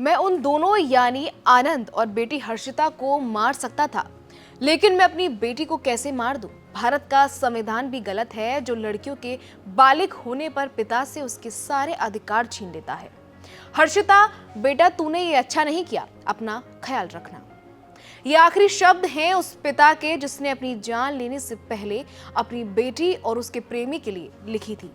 मैं उन दोनों यानी आनंद और बेटी हर्षिता को मार सकता था, लेकिन मैं अपनी बेटी को कैसे मार दूं? भारत का संविधान भी गलत है जो लड़कियों के बालिग होने पर पिता से उसके सारे अधिकार छीन लेता है। हर्षिता बेटा, तूने ये अच्छा नहीं किया, अपना ख्याल रखना। ये आखिरी शब्द हैं उस पिता के जिसने अपनी जान लेने से पहले अपनी बेटी और उसके प्रेमी के लिए लिखी थी।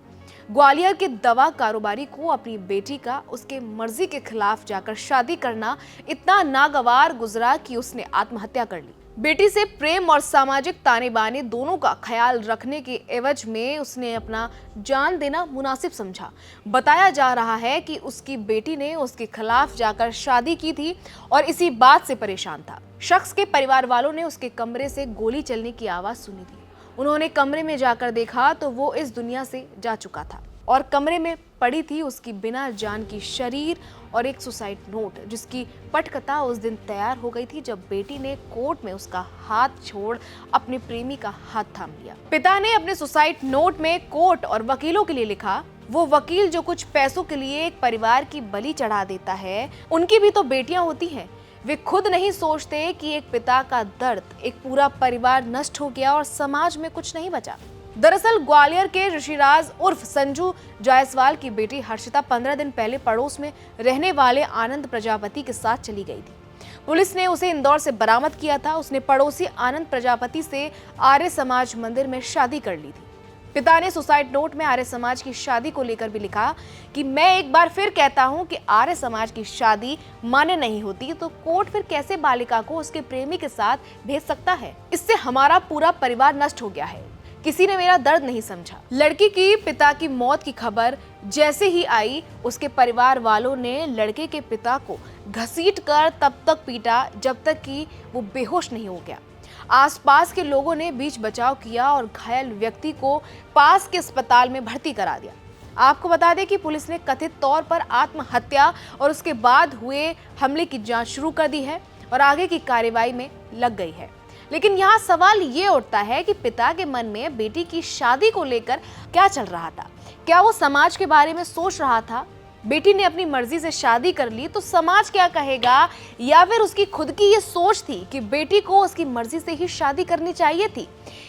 ग्वालियर के दवा कारोबारी को अपनी बेटी का उसके मर्जी के खिलाफ जाकर शादी करना इतना नागवार गुजरा कि उसने आत्महत्या कर ली। बेटी से प्रेम और सामाजिक ताने बाने दोनों का ख्याल रखने के एवज में उसने अपना जान देना मुनासिब समझा। बताया जा रहा है कि उसकी बेटी ने उसके खिलाफ जाकर शादी की थी और इसी बात से परेशान था। शख्स के परिवार वालों ने उसके कमरे से गोली चलने की आवाज सुनी थी। उन्होंने कमरे में जाकर देखा तो वो इस दुनिया से जा चुका था और कमरे में पड़ी थी उसकी बिना जान की शरीर और एक सुसाइड नोट, जिसकी पटकथा उस दिन तैयार हो गई थी जब बेटी ने कोर्ट में उसका हाथ छोड़ अपने प्रेमी का हाथ थाम लिया। पिता ने अपने सुसाइड नोट में कोर्ट और वकीलों के लिए लिखा, वो वकील जो कुछ पैसों के लिए एक परिवार की बलि चढ़ा देता है, उनकी भी तो बेटियां होती हैं। वे खुद नहीं सोचते कि एक पिता का दर्द, एक पूरा परिवार नष्ट हो गया और समाज में कुछ नहीं बचा। दरअसल ग्वालियर के ऋषिराज उर्फ संजू जायसवाल की बेटी हर्षिता 15 दिन पहले पड़ोस में रहने वाले आनंद प्रजापति के साथ चली गई थी। पुलिस ने उसे इंदौर से बरामद किया था। उसने पड़ोसी आनंद प्रजापति से आर्य समाज मंदिर में शादी कर ली थी। पिता ने सुसाइड नोट में आर्य समाज की शादी को लेकर भी लिखा कि मैं एक बार फिर कहता हूं कि आर्य समाज की शादी मान्य नहीं होती तो कोर्ट फिर कैसे बालिका को उसके प्रेमी के साथ भेज सकता है? इससे हमारा पूरा परिवार नष्ट हो गया है। किसी ने मेरा दर्द नहीं समझा। लड़की की पिता की मौत की खबर जैसे ही आई, उसके परिवार वालों ने लड़के के पिता को घसीटकर तब तक पीटा जब तक कि वो बेहोश नहीं हो गया। आसपास के लोगों ने बीच बचाव किया और घायल व्यक्ति को पास के अस्पताल में भर्ती करा दिया। आपको बता दें कि पुलिस ने कथित तौर पर आत्महत्या और उसके बाद हुए हमले की जांच शुरू कर दी है और आगे की कार्रवाई में लग गई है। लेकिन यहाँ सवाल ये उठता है कि पिता के मन में बेटी की शादी को लेकर क्या चल रहा था? क्या वो समाज के बारे में सोच रहा था? बेटी ने अपनी मर्जी से शादी कर ली तो समाज क्या कहेगा, या फिर उसकी खुद की ये सोच थी कि बेटी को उसकी मर्जी से ही शादी करनी चाहिए थी,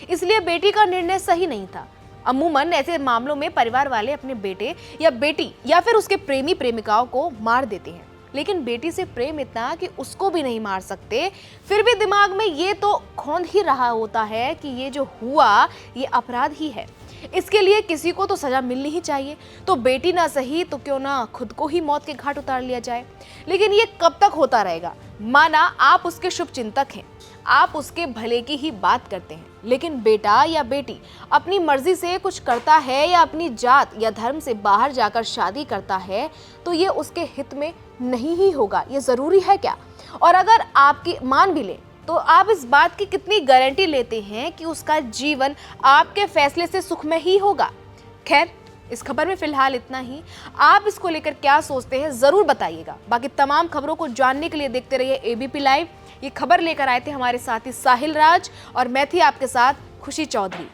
इसलिए बेटी का निर्णय सही नहीं था? अमूमन ऐसे मामलों में परिवार वाले अपने बेटे या बेटी या फिर उसके प्रेमी प्रेमिकाओं को मार देते हैं, लेकिन बेटी से प्रेम इतना कि उसको भी नहीं मार सकते। फिर भी दिमाग में ये तो खोंद ही रहा होता है कि ये जो हुआ ये अपराध ही है, इसके लिए किसी को तो सजा मिलनी ही चाहिए। तो बेटी ना सही तो क्यों ना खुद को ही मौत के घाट उतार लिया जाए। लेकिन ये कब तक होता रहेगा? माना आप उसके शुभ चिंतक हैं, आप उसके भले की ही बात करते हैं, लेकिन बेटा या बेटी अपनी मर्जी से कुछ करता है या अपनी जात या धर्म से बाहर जाकर शादी करता है तो ये उसके हित में नहीं ही होगा। ये जरूरी है क्या? और अगर आपकी मान भी ले तो आप इस बात की कितनी गारंटी लेते हैं कि उसका जीवन आपके फैसले से सुखमय ही होगा? खैर, इस खबर में फिलहाल इतना ही। आप इसको लेकर क्या सोचते हैं जरूर बताइएगा। बाकी तमाम खबरों को जानने के लिए देखते रहिए एबीपी लाइव। ये खबर लेकर आए थे हमारे साथी साहिल राज और मैं थी आपके साथ खुशी चौधरी।